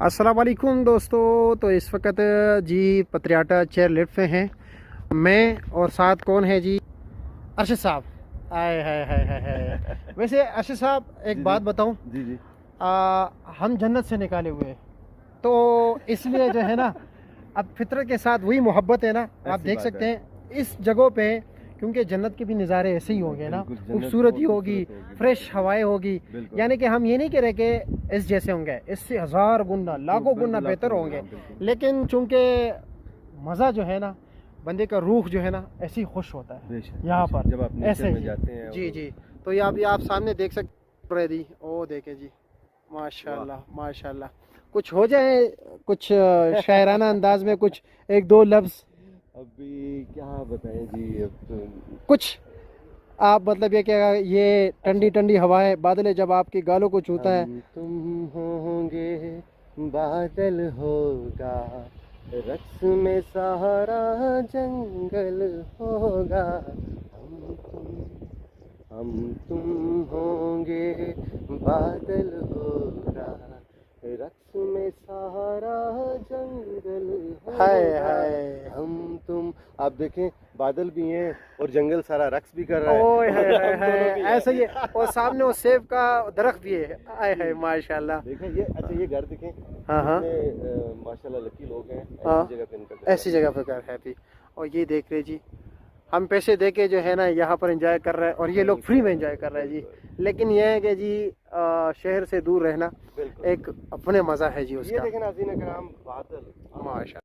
अस्सलाम वालेकुम दोस्तों। तो इस वक्त जी पत्रियाटा चेयर लिफ्ट पे हैं मैं, और साथ कौन है जी? अरशद साहब। आए हाय हाय हाय हाय। वैसे अरशद साहब एक बात बताऊं, जी जी। हम जन्नत से निकाले हुए हैं, तो इसलिए जो है ना अब फितरत के साथ वही मोहब्बत है ना। आप देख सकते हैं इस जगहों पे, क्योंकि जन्नत के भी नज़ारे ऐसे ही होंगे ना, खूबसूरती होगी, फ्रेश हवाएं होगी। यानी कि हम ये नहीं कह रहे कि इस जैसे होंगे, इससे हज़ार गुना लाखों गुना बेहतर होंगे, लेकिन चूंकि मज़ा जो है ना, बंदे का रूह जो है ना ऐसे ही खुश होता है यहाँ पर जब आप ऐसे में ही जाते हैं। जी जी। तो ये अभी आप सामने देख सकते हैं जी, ओ देखे जी, माशाल्लाह माशाल्लाह। कुछ हो जाए, कुछ शायराना अंदाज में कुछ एक दो लफ्ज़ अभी क्या बताएं जी। अब तो कुछ आप मतलब ये क्या, ये ठंडी ठंडी हवाएं, बादल जब आपकी गालों को छूता है। तुम होंगे, बादल होगा, रक्स में सहारा जंगल होगा। हम तुम होंगे, बादल होगा, रक्स में सहारा जंगल हाय होगा। हाय, हम तुम, आप देखें बादल भी हैं और जंगल सारा रक्स भी कर रहा है। ओए हाय हाय हम दोनों भी हाय, हैं। ऐसा ही है। और सामने वो सेब का दरख्त भी है, आय हाय माशाल्लाह। देखें ये, अच्छा ये घर देखें। हाँ हाँ कितने, माशाल्लाह लकी लोग हैं, हाँ, ऐसी जगह पे इनका घर है। ऐसी जगह पर घर है भी। और ये देख रहे जी, हम पैसे दे के जो है ना यहाँ पर एंजॉय कर रहे हैं, और ये लोग फ्री में एंजॉय कर रहे हैं जी। लेकिन ये है कि जी शहर से दूर रहना बिल्कुल। एक अपने मज़ा है जी ये उसका, देखें नाज़रीन कराम, बादल माशा